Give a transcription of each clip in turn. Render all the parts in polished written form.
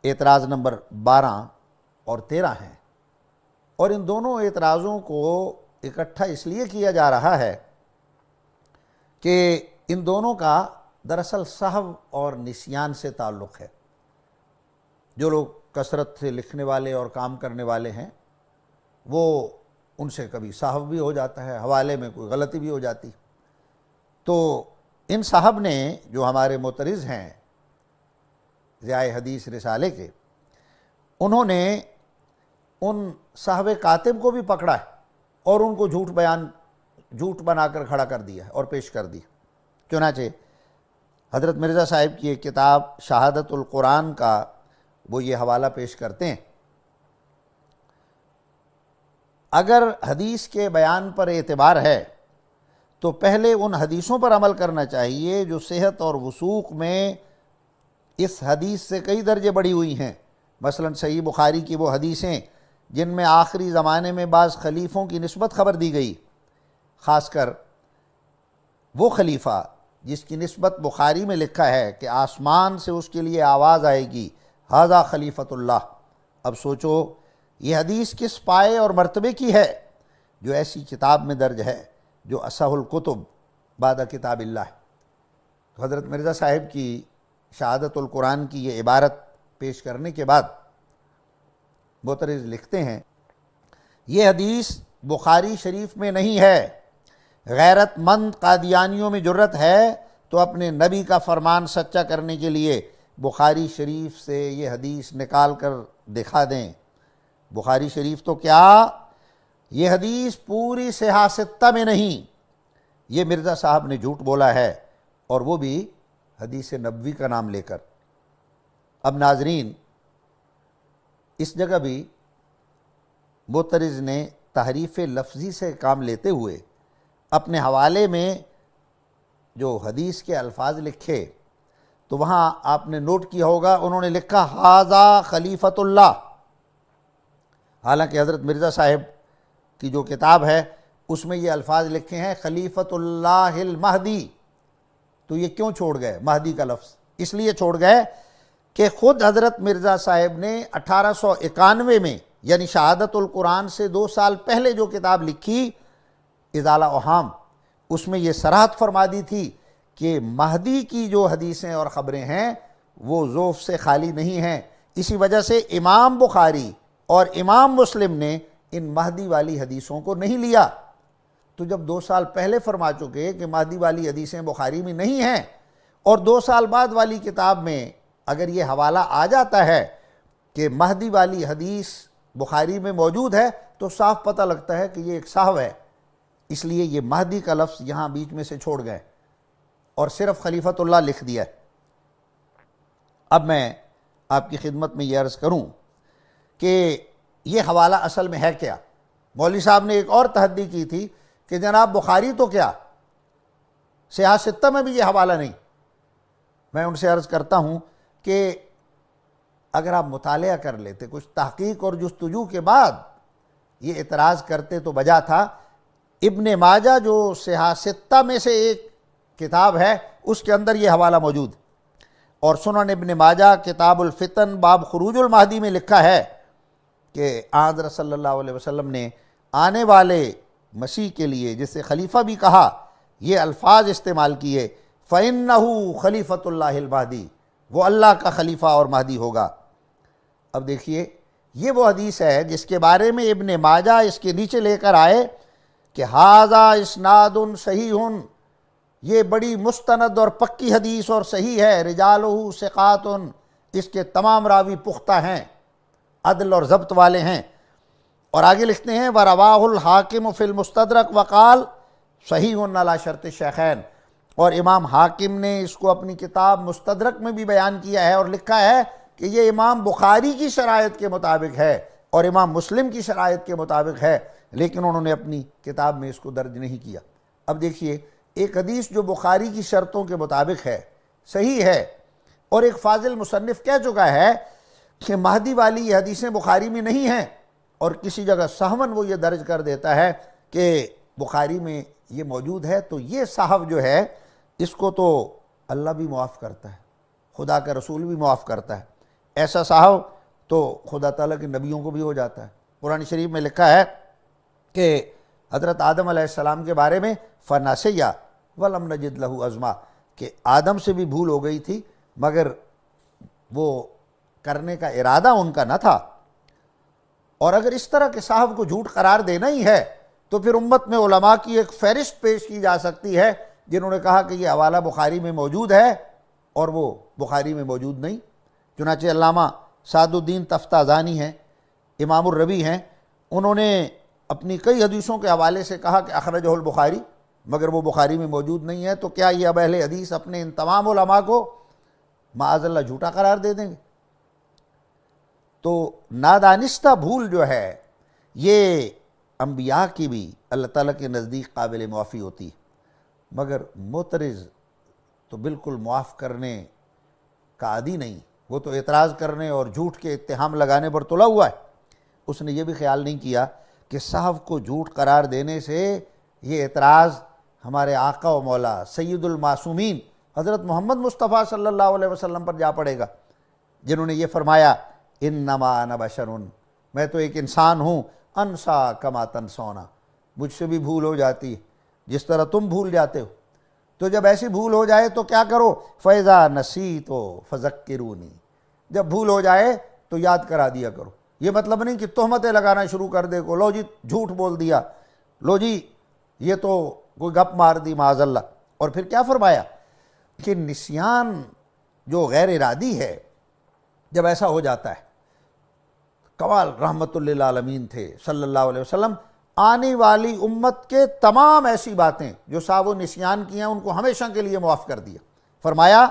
اعتراض نمبر 12 اور 13 ہیں، اور ان دونوں اعتراضوں کو اکٹھا اس لیے کیا جا رہا ہے کہ ان دونوں کا دراصل سہو اور نسیان سے تعلق ہے۔ جو لوگ کثرت سے لکھنے والے اور کام کرنے والے ہیں وہ ان سے کبھی سہو بھی ہو جاتا ہے، حوالے میں کوئی غلطی بھی ہو جاتی۔ تو ان صاحب نے جو ہمارے معترض ہیں ضیاء حدیث رسالے کے، انہوں نے ان صاحب کاتب کو بھی پکڑا ہے اور ان کو جھوٹ بنا کر کھڑا کر دیا اور پیش کر دی۔ چنانچہ حضرت مرزا صاحب کی ایک کتاب شہادت القرآن کا وہ یہ حوالہ پیش کرتے ہیں، اگر حدیث کے بیان پر اعتبار ہے تو پہلے ان حدیثوں پر عمل کرنا چاہیے جو صحت اور وثوق میں اس حدیث سے کئی درجے بڑھی ہوئی ہیں۔ مثلا صحیح بخاری کی وہ حدیثیں جن میں آخری زمانے میں بعض خلیفوں کی نسبت خبر دی گئی، خاص کر وہ خلیفہ جس کی نسبت بخاری میں لکھا ہے کہ آسمان سے اس کے لیے آواز آئے گی ھذا خلیفۃ اللہ۔ اب سوچو یہ حدیث کس پائے اور مرتبے کی ہے جو ایسی کتاب میں درج ہے جو اصح الکتب بعد کتاب اللہ ہے۔ حضرت مرزا صاحب کی شہادت القرآن کی یہ عبارت پیش کرنے کے بعد معترض لکھتے ہیں، یہ حدیث بخاری شریف میں نہیں ہے، غیرت مند قادیانیوں میں جرت ہے تو اپنے نبی کا فرمان سچا کرنے کے لیے بخاری شریف سے یہ حدیث نکال کر دکھا دیں۔ بخاری شریف تو کیا، یہ حدیث پوری صحاح ستہ میں نہیں، یہ مرزا صاحب نے جھوٹ بولا ہے، اور وہ بھی حدیث نبوی کا نام لے کر۔ اب ناظرین، اس جگہ بھی معترض نے تحریف لفظی سے کام لیتے ہوئے اپنے حوالے میں جو حدیث کے الفاظ لکھے تو وہاں آپ نے نوٹ کیا ہوگا انہوں نے لکھا ھذا خلیفۃ اللہ، حالانکہ حضرت مرزا صاحب کی جو کتاب ہے اس میں یہ الفاظ لکھے ہیں خلیفۃ اللہ المہدی۔ تو یہ کیوں چھوڑ گئے مہدی کا لفظ؟ اس لیے چھوڑ گئے کہ خود حضرت مرزا صاحب نے 1891 میں یعنی شہادت القرآن سے 2 سال پہلے جو کتاب لکھی ازالہ اوہام، اس میں یہ صراحت فرما دی تھی کہ مہدی کی جو حدیثیں اور خبریں ہیں وہ ضعف سے خالی نہیں ہیں۔ اسی وجہ سے امام بخاری اور امام مسلم نے ان مہدی والی حدیثوں کو نہیں لیا۔ تو جب 2 سال پہلے فرما چکے کہ مہدی والی حدیثیں بخاری میں نہیں ہیں، اور 2 سال بعد والی کتاب میں اگر یہ حوالہ آ جاتا ہے کہ مہدی والی حدیث بخاری میں موجود ہے تو صاف پتہ لگتا ہے کہ یہ ایک سہو ہے، اس لیے یہ مہدی کا لفظ یہاں بیچ میں سے چھوڑ گئے اور صرف خلیفۃ اللہ لکھ دیا۔ اب میں آپ کی خدمت میں یہ عرض کروں کہ یہ حوالہ اصل میں ہے کیا۔ مولوی صاحب نے ایک اور تحدی کی تھی کہ جناب بخاری تو کیا، صحاح ستہ میں بھی یہ حوالہ نہیں۔ میں ان سے عرض کرتا ہوں کہ اگر آپ مطالعہ کر لیتے، کچھ تحقیق اور جستجو کے بعد یہ اعتراض کرتے تو بجا تھا۔ ابن ماجہ جو صحاح ستہ میں سے ایک کتاب ہے اس کے اندر یہ حوالہ موجود، اور سنن ابن ماجہ کتاب الفتن باب خروج المہدی میں لکھا ہے کہ حضرت صلی اللہ علیہ وسلم نے آنے والے مسیح کے لیے جسے خلیفہ بھی کہا یہ الفاظ استعمال کیے، فَإِنَّهُ خلیفۃ اللہ المہدی، وہ اللہ کا خلیفہ اور مہدی ہوگا۔ اب دیکھیے یہ وہ حدیث ہے جس کے بارے میں ابن ماجہ اس کے نیچے لے کر آئے کہ ھذا اسناد صحیح، یہ بڑی مستند اور پکی حدیث اور صحیح ہے، رجالہ ثقات، اس کے تمام راوی پختہ ہیں، عدل اور ضبط والے ہیں۔ اور آگے لکھتے ہیں وَرَوَاهُ الْحَاكِمُ فِي الْمُسْتَدْرَكِ وَقَالَ صحیح علی شرط الشیخین، اور امام حاکم نے اس کو اپنی کتاب مستدرک میں بھی بیان کیا ہے اور لکھا ہے کہ یہ امام بخاری کی شرائط کے مطابق ہے اور امام مسلم کی شرائط کے مطابق ہے، لیکن انہوں نے اپنی کتاب میں اس کو درج نہیں کیا۔ اب دیکھیے ایک حدیث جو بخاری کی شرطوں کے مطابق ہے، صحیح ہے، اور ایک فاضل مصنف کہہ چکا ہے کہ مہدی والی یہ حدیثیں بخاری میں نہیں ہیں، اور کسی جگہ سہون وہ یہ درج کر دیتا ہے کہ بخاری میں یہ موجود ہے، تو یہ صاحب جو ہے اس کو تو اللہ بھی معاف کرتا ہے، خدا کا رسول بھی معاف کرتا ہے، ایسا صاحب تو خدا تعالیٰ کے نبیوں کو بھی ہو جاتا ہے۔ قرآن شریف میں لکھا ہے کہ حضرت آدم علیہ السلام کے بارے میں فناسیہ ولم نجد لہ عزما، کہ آدم سے بھی بھول ہو گئی تھی مگر وہ کرنے کا ارادہ ان کا نہ تھا۔ اور اگر اس طرح کے صاحب کو جھوٹ قرار دینا ہی ہے تو پھر امت میں علماء کی ایک فہرست پیش کی جا سکتی ہے جنہوں نے کہا کہ یہ حوالہ بخاری میں موجود ہے اور وہ بخاری میں موجود نہیں۔ چنانچہ علامہ سعد الدین تفتازانی ہیں، امام الربی ہیں، انہوں نے اپنی کئی حدیثوں کے حوالے سے کہا کہ اخرجہ البخاری، مگر وہ بخاری میں موجود نہیں ہے۔ تو کیا یہ اب اہل حدیث اپنے ان تمام علماء کو معاذ اللہ جھوٹا قرار دے دیں گے؟ تو نادانستہ بھول جو ہے یہ انبیاء کی بھی اللہ تعالیٰ کے نزدیک قابل معافی ہوتی ہے، مگر معترض تو بالکل معاف کرنے کا عادی نہیں، وہ تو اعتراض کرنے اور جھوٹ کے اتہام لگانے پر تلا ہوا ہے۔ اس نے یہ بھی خیال نہیں کیا کہ صاحب کو جھوٹ قرار دینے سے یہ اعتراض ہمارے آقا و مولا سید المعصومین حضرت محمد مصطفیٰ صلی اللہ علیہ وسلم پر جا پڑے گا، جنہوں نے یہ فرمایا انما انا بشر، میں تو ایک انسان ہوں، انسا کما تنسونا، مجھ سے بھی بھول ہو جاتی ہے جس طرح تم بھول جاتے ہو۔ تو جب ایسی بھول ہو جائے تو کیا کرو، فَإِذَا نَسِيتُ فَذَكِّرُونِی، جب بھول ہو جائے تو یاد کرا دیا کرو۔ یہ مطلب نہیں کہ تہمتیں لگانا شروع کر دے کو، لو جی جھوٹ بول دیا، لو جی یہ تو کوئی گپ مار دی معاذ اللہ۔ اور پھر کیا فرمایا کہ نسیان جو غیر ارادی ہے جب ایسا ہو جاتا ہے، کمال رحمت للعالمین تھے صلی اللہ علیہ وسلم، آنے والی امت کے تمام ایسی باتیں جو صاحب و نسیان کی ہیں ان کو ہمیشہ کے لیے معاف کر دیا۔ فرمایا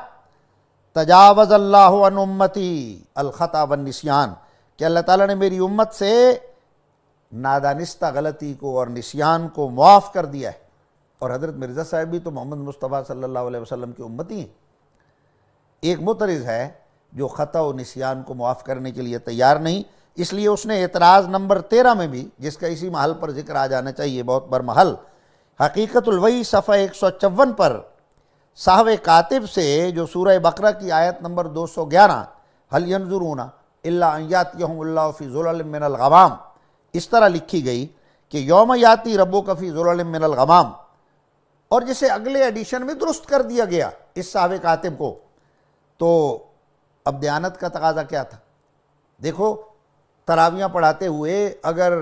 تجاوز اللہ عن امتی الخطا والنسیان، کہ اللہ تعالیٰ نے میری امت سے نادانستہ غلطی کو اور نسیان کو معاف کر دیا ہے۔ اور حضرت مرزا صاحب بھی تو محمد مصطفیٰ صلی اللہ علیہ وسلم کی امتی ہیں۔ ایک معترض ہے جو خطا و نسیان کو معاف کرنے کے لیے تیار نہیں، اس لیے اس نے اعتراض نمبر 13 میں بھی، جس کا اسی محل پر ذکر آ جانا چاہیے، بہت برمحل، حقیقت الوحی صفحہ 154 پر صاحب کاتب سے جو سورہ بقرہ کی آیت نمبر 211 هل ينظرون الا ان یاتیہم اللہ فی ظلل من الغمام اس طرح لکھی گئی کہ یوم یاتی ربک فی ظلل من الغمام، اور جسے اگلے ایڈیشن میں درست کر دیا گیا اس صاحب کاتب کو۔ تو اب دیانت کا تقاضا کیا تھا؟ دیکھو تراویاں پڑھاتے ہوئے اگر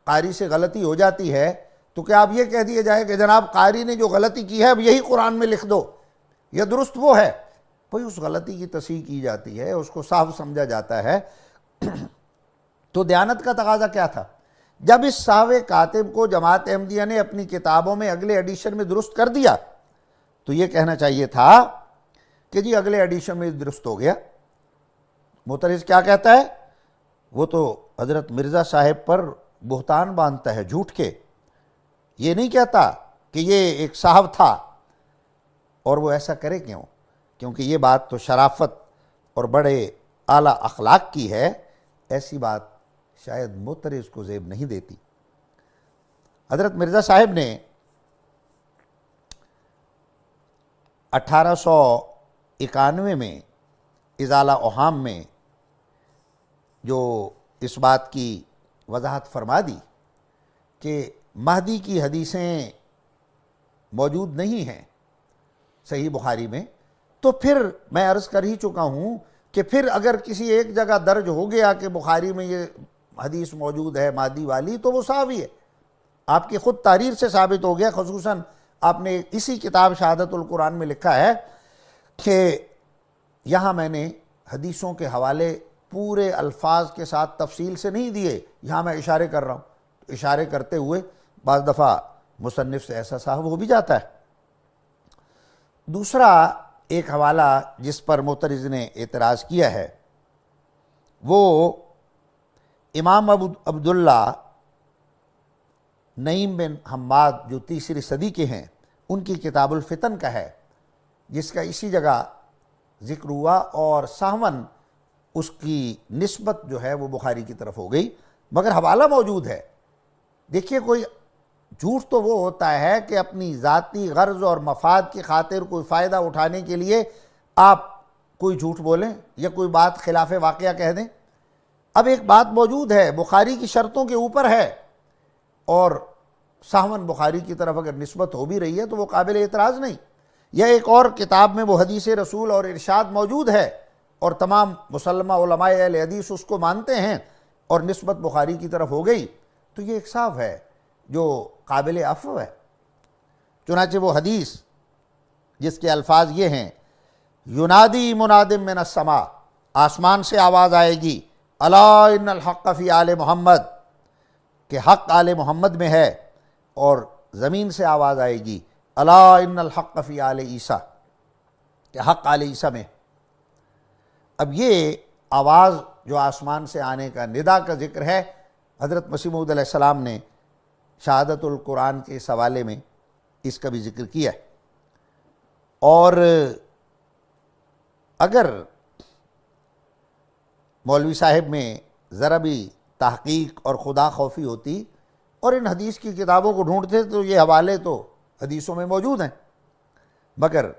قاری سے غلطی ہو جاتی ہے تو کیا اب یہ کہہ دیا جائے کہ جناب قاری نے جو غلطی کی ہے اب یہی قرآن میں لکھ دو، یہ درست وہ ہے؟ بھئی اس غلطی کی تصحیح کی جاتی ہے، اس کو صاف سمجھا جاتا ہے۔ تو دیانت کا تقاضا کیا تھا؟ جب اس صاحب کاتب کو جماعت احمدیہ نے اپنی کتابوں میں اگلے ایڈیشن میں درست کر دیا تو یہ کہنا چاہیے تھا کہ جی اگلے ایڈیشن میں درست ہو گیا۔ معترض کیا کہتا ہے؟ وہ تو حضرت مرزا صاحب پر بہتان باندھتا ہے جھوٹ کے، یہ نہیں کہتا کہ یہ ایک صاحب تھا، اور وہ ایسا کرے کیوں؟ کیونکہ یہ بات تو شرافت اور بڑے اعلیٰ اخلاق کی ہے، ایسی بات شاید معترض کو زیب نہیں دیتی۔ حضرت مرزا صاحب نے 1891 میں ازالہ اوہام میں جو اس بات کی وضاحت فرما دی کہ مہدی کی حدیثیں موجود نہیں ہیں صحیح بخاری میں، تو پھر میں عرض کر ہی چکا ہوں کہ پھر اگر کسی ایک جگہ درج ہو گیا کہ بخاری میں یہ حدیث موجود ہے مہدی والی تو وہ صحابی ہے، آپ کی خود تحریر سے ثابت ہو گیا۔ خصوصاً آپ نے اسی کتاب شہادت القرآن میں لکھا ہے کہ یہاں میں نے حدیثوں کے حوالے پورے الفاظ کے ساتھ تفصیل سے نہیں دیے، یہاں میں اشارے کر رہا ہوں۔ اشارے کرتے ہوئے بعض دفعہ مصنف سے ایسا صاحب ہو بھی جاتا ہے۔ دوسرا ایک حوالہ جس پر معترض نے اعتراض کیا ہے وہ امام ابو عبداللہ نعیم بن حماد جو تیسری صدی کے ہیں، ان کی کتاب الفتن کا ہے، جس کا اسی جگہ ذکر ہوا اور سہون اس کی نسبت جو ہے وہ بخاری کی طرف ہو گئی، مگر حوالہ موجود ہے۔ دیکھیے کوئی جھوٹ تو وہ ہوتا ہے کہ اپنی ذاتی غرض اور مفاد کی خاطر کوئی فائدہ اٹھانے کے لیے آپ کوئی جھوٹ بولیں یا کوئی بات خلاف واقعہ کہہ دیں۔ اب ایک بات موجود ہے، بخاری کی شرطوں کے اوپر ہے، اور سہون بخاری کی طرف اگر نسبت ہو بھی رہی ہے تو وہ قابل اعتراض نہیں، یا ایک اور کتاب میں وہ حدیث رسول اور ارشاد موجود ہے اور تمام مسلمہ علماء اہل حدیث اس کو مانتے ہیں اور نسبت بخاری کی طرف ہو گئی، تو یہ ایک صاف ہے جو قابل عفو ہے۔ چنانچہ وہ حدیث جس کے الفاظ یہ ہیں، ینادی مناد من السماء، آسمان سے آواز آئے گی، الا ان الحق فی آل محمد، کہ حق آل محمد میں ہے، اور زمین سے آواز آئے گی، الا ان الحق فی آل عیسیٰ، کہ حق آل عیسیٰ میں۔ اب یہ آواز جو آسمان سے آنے کا ندا کا ذکر ہے، حضرت مسیح موعود علیہ السلام نے شہادت القرآن کے اس حوالے میں اس کا بھی ذکر کیا ہے۔ اور اگر مولوی صاحب میں ذرا بھی تحقیق اور خدا خوفی ہوتی اور ان حدیث کی کتابوں کو ڈھونڈتے تو یہ حوالے تو حدیثوں میں موجود ہیں، مگر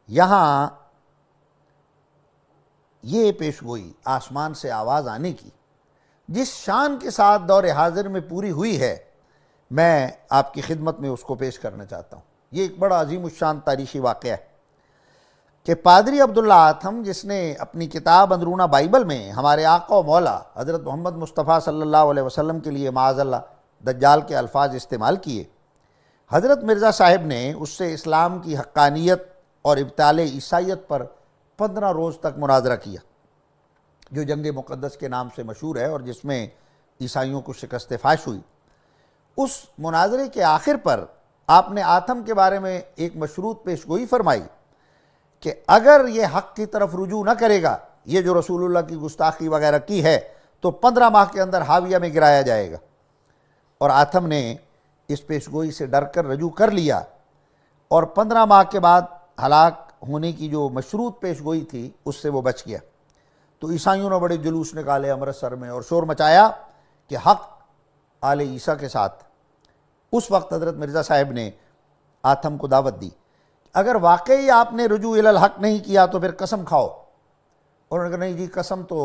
یہاں یہ پیشگوئی آسمان سے آواز آنے کی جس شان کے ساتھ دور حاضر میں پوری ہوئی ہے، میں آپ کی خدمت میں اس کو پیش کرنا چاہتا ہوں۔ یہ ایک بڑا عظیم الشان تاریخی واقعہ ہے کہ پادری عبداللہ آتھم، جس نے اپنی کتاب اندرونہ بائبل میں ہمارے آقا و مولا حضرت محمد مصطفیٰ صلی اللہ علیہ وسلم کے لیے معاذ اللہ دجال کے الفاظ استعمال کیے، حضرت مرزا صاحب نے اس سے اسلام کی حقانیت اور ابطال عیسائیت پر 15 روز تک مناظرہ کیا، جو جنگ مقدس کے نام سے مشہور ہے اور جس میں عیسائیوں کو شکست فاش ہوئی۔ اس مناظرے کے آخر پر آپ نے آتھم کے بارے میں ایک مشروط پیشگوئی فرمائی کہ اگر یہ حق کی طرف رجوع نہ کرے گا، یہ جو رسول اللہ کی گستاخی وغیرہ کی ہے، تو 15 ماہ کے اندر حاویہ میں گرایا جائے گا۔ اور آتھم نے اس پیشگوئی سے ڈر کر رجوع کر لیا، اور 15 ماہ کے بعد ہلاک ہونے کی جو مشروط پیشگوئی تھی اس سے وہ بچ گیا۔ تو عیسائیوں نے بڑے جلوس نکالے امرتسر میں اور شور مچایا کہ حق آل عیسیٰ کے ساتھ۔ اس وقت حضرت مرزا صاحب نے آتھم کو دعوت دی، اگر واقعی آپ نے رجوع الی الحق نہیں کیا تو پھر قسم کھاؤ۔ اور انہوں نے کہا نہیں جی، قسم تو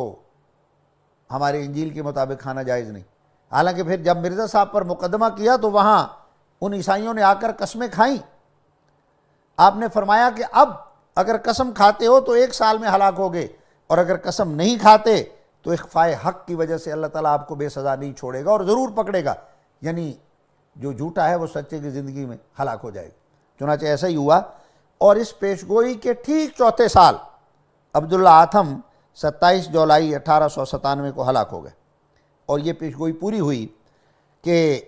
ہمارے انجیل کے مطابق کھانا جائز نہیں۔ حالانکہ پھر جب مرزا صاحب پر مقدمہ کیا تو وہاں ان عیسائیوں نے آ کر قسمیں کھائیں۔ آپ نے فرمایا کہ اب اگر قسم کھاتے ہو تو 1 سال میں ہلاک ہوگے، اور اگر قسم نہیں کھاتے تو اخفاء حق کی وجہ سے اللہ تعالیٰ آپ کو بے سزا نہیں چھوڑے گا اور ضرور پکڑے گا، یعنی جو جھوٹا ہے وہ سچے کی زندگی میں ہلاک ہو جائے گا۔ چنانچہ ایسا ہی ہوا، اور اس پیشگوئی کے ٹھیک چوتھے سال عبداللہ آتھم 27 جولائی 1897 کو ہلاک ہو گئے۔ اور یہ پیشگوئی پوری ہوئی کہ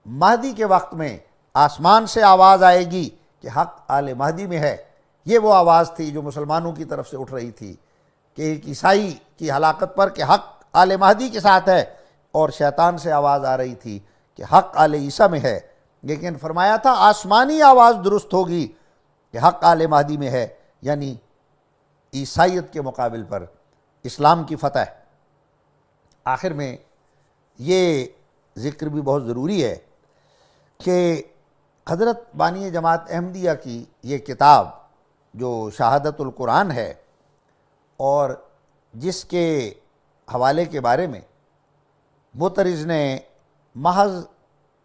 مہدی کے وقت میں آسمان سے آواز آئے گی کہ حق آل مہدی میں ہے۔ یہ وہ آواز تھی جو مسلمانوں کی طرف سے اٹھ رہی تھی کہ ایک عیسائی کی ہلاکت پر کہ حق آل مہدی کے ساتھ ہے، اور شیطان سے آواز آ رہی تھی کہ حق آل عیسیٰ میں ہے، لیکن فرمایا تھا آسمانی آواز درست ہوگی کہ حق آل مہدی میں ہے، یعنی عیسائیت کے مقابل پر اسلام کی فتح۔ آخر میں یہ ذکر بھی بہت ضروری ہے کہ حضرت بانی جماعت احمدیہ کی یہ کتاب جو شہادت القرآن ہے، اور جس کے حوالے کے بارے میں مترز نے محض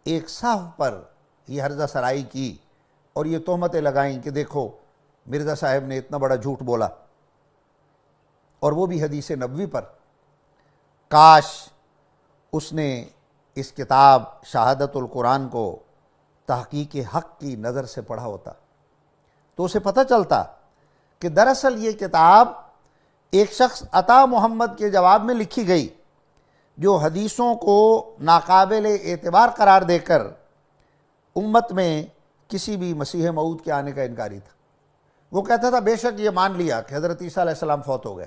ایک صحف پر یہ ہرزہ سرائی کی اور یہ تہمتیں لگائیں کہ دیکھو مرزا صاحب نے اتنا بڑا جھوٹ بولا، اور وہ بھی حدیث نبوی پر۔ کاش اس نے اس کتاب شہادت القرآن کو تحقیق حق کی نظر سے پڑھا ہوتا تو اسے پتہ چلتا کہ دراصل یہ کتاب ایک شخص عطا محمد کے جواب میں لکھی گئی، جو حدیثوں کو ناقابل اعتبار قرار دے کر امت میں کسی بھی مسیح موعود کے آنے کا انکاری تھا۔ وہ کہتا تھا بے شک یہ مان لیا کہ حضرت عیسیٰ علیہ السلام فوت ہو گئے،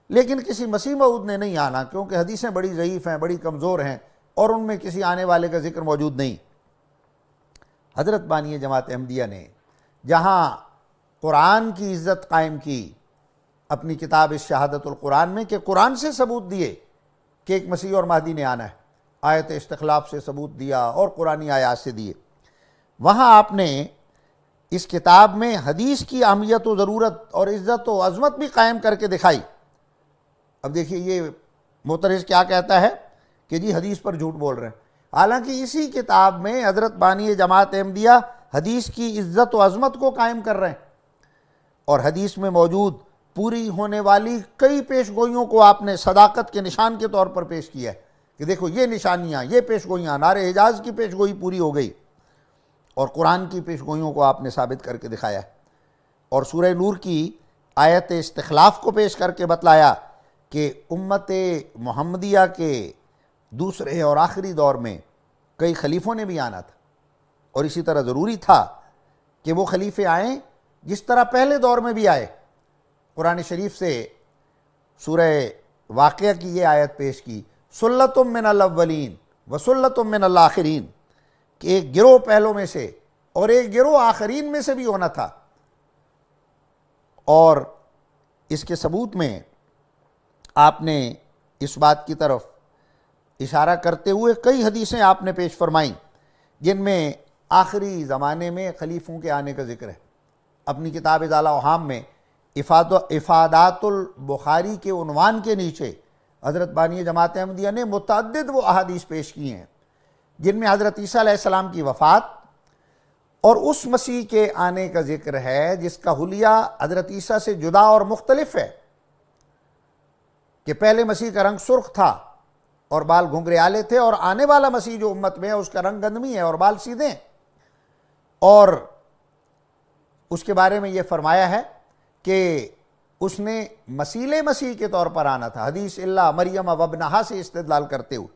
لیکن کسی مسیح موعود نے نہیں آنا، کیونکہ حدیثیں بڑی ضعیف ہیں، بڑی کمزور ہیں، اور ان میں کسی آنے والے کا ذکر موجود نہیں۔ حضرت بانی جماعت احمدیہ نے جہاں قرآن کی عزت قائم کی اپنی کتاب اس شہادت القرآن میں، کہ قرآن سے ثبوت دیے کہ ایک مسیح اور مہدی نے آنا ہے، آیت استخلاف سے ثبوت دیا اور قرآنی آیات سے دیے، وہاں آپ نے اس کتاب میں حدیث کی اہمیت و ضرورت اور عزت و عظمت بھی قائم کر کے دکھائی۔ اب دیکھیے یہ معترض کیا کہتا ہے کہ جی حدیث پر جھوٹ بول رہے ہیں، حالانکہ اسی کتاب میں حضرت بانی جماعت احمدیہ حدیث کی عزت و عظمت کو قائم کر رہے ہیں، اور حدیث میں موجود پوری ہونے والی کئی پیش گوئیوں کو آپ نے صداقت کے نشان کے طور پر پیش کیا ہے کہ دیکھو یہ نشانیاں، یہ پیش گوئیاں، نار حجاز کی پیش گوئی پوری ہو گئی، اور قرآن کی پیش گوئیوں کو آپ نے ثابت کر کے دکھایا ہے، اور سورہ نور کی آیت استخلاف کو پیش کر کے بتلایا کہ امت محمدیہ کے دوسرے اور آخری دور میں کئی خلیفوں نے بھی آنا تھا، اور اسی طرح ضروری تھا کہ وہ خلیفے آئیں جس طرح پہلے دور میں بھی آئے۔ قرآن شریف سے سورہ واقعہ کی یہ آیت پیش کی، سلۃ من الاولین وسلۃ من الآخرین، کہ ایک گروہ پہلوں میں سے اور ایک گروہ آخرین میں سے بھی ہونا تھا۔ اور اس کے ثبوت میں آپ نے اس بات کی طرف اشارہ کرتے ہوئے کئی حدیثیں آپ نے پیش فرمائیں جن میں آخری زمانے میں خلیفوں کے آنے کا ذکر ہے۔ اپنی کتاب اضالہ اوہام میں افادات البخاری کے عنوان کے نیچے حضرت بانی جماعت احمدیہ نے متعدد وہ احادیث پیش کی ہیں جن میں حضرت عیسیٰ علیہ السلام کی وفات اور اس مسیح کے آنے کا ذکر ہے جس کا حلیہ حضرت عیسیٰ سے جدا اور مختلف ہے، کہ پہلے مسیح کا رنگ سرخ تھا اور بال گھنگریالے تھے، اور آنے والا مسیح جو امت میں ہے اس کا رنگ گندمی ہے اور بال سیدھے ہیں، اور اس کے بارے میں یہ فرمایا ہے کہ اس نے مسیل مسیح کے طور پر آنا تھا، حدیث اللہ مریم وابنہا سے استدلال کرتے ہوئے،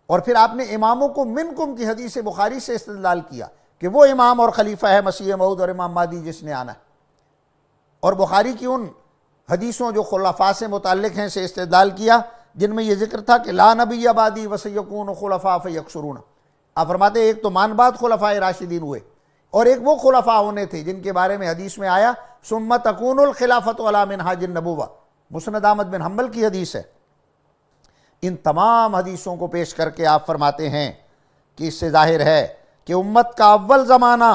اور پھر آپ نے اماموں کو منکم کی حدیث بخاری سے استدلال کیا کہ وہ امام اور خلیفہ ہے مسیح موعود اور امام مہدی جس نے آنا ہے، اور بخاری کی ان حدیثوں جو خلفاء سے متعلق ہیں سے استدلال کیا جن میں یہ ذکر تھا کہ لا نبی بعدی وسیکون خلفاء فیکثرون۔ آپ فرماتے ہیں ایک تو مان بعد خلفاء راشدین ہوئے، اور ایک وہ خلفاء ہونے تھے جن کے بارے میں حدیث میں آیا ثم تکون الخلافۃ علی منہاج النبوہ، مسند احمد بن حنبل کی حدیث ہے۔ ان تمام حدیثوں کو پیش کر کے آپ فرماتے ہیں کہ اس سے ظاہر ہے کہ امت کا اول زمانہ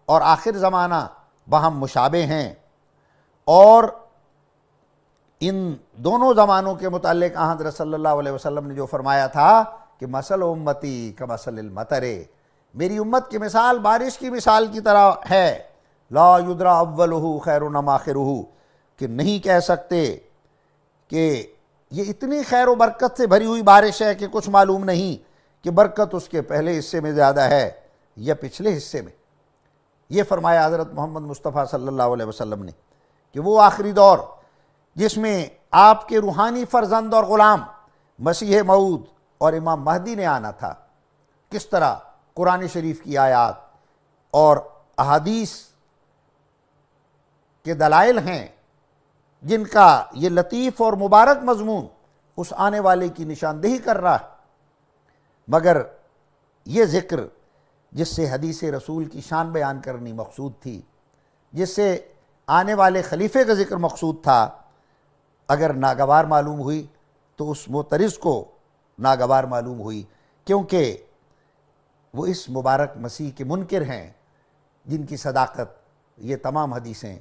اور آخر زمانہ باہم مشابہ ہیں، اور ان دونوں زمانوں کے متعلق حضرت صلی اللہ علیہ وسلم نے جو فرمایا تھا کہ مثل امتی کمثل المطر، میری امت کی مثال بارش کی مثال کی طرح ہے، لا یدری اولہ خیر ام آخرہ، کہ نہیں کہہ سکتے کہ یہ اتنی خیر و برکت سے بھری ہوئی بارش ہے کہ کچھ معلوم نہیں کہ برکت اس کے پہلے حصے میں زیادہ ہے یا پچھلے حصے میں۔ یہ فرمایا حضرت محمد مصطفیٰ صلی اللہ علیہ وسلم نے کہ وہ آخری دور جس میں آپ کے روحانی فرزند اور غلام مسیح موعود اور امام مہدی نے آنا تھا، کس طرح قرآن شریف کی آیات اور احادیث کے دلائل ہیں جن کا یہ لطیف اور مبارک مضمون اس آنے والے کی نشاندہی کر رہا ہے، مگر یہ ذکر جس سے حدیث رسول کی شان بیان کرنی مقصود تھی، جس سے آنے والے خلیفے کا ذکر مقصود تھا، اگر ناگوار معلوم ہوئی تو اس معترض کو ناگوار معلوم ہوئی، کیونکہ وہ اس مبارک مسیح کے منکر ہیں جن کی صداقت یہ تمام حدیثیں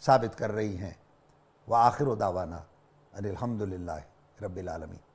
ثابت کر رہی ہیں۔ وآخر دعوانا ان الحمد للہ رب العالمین۔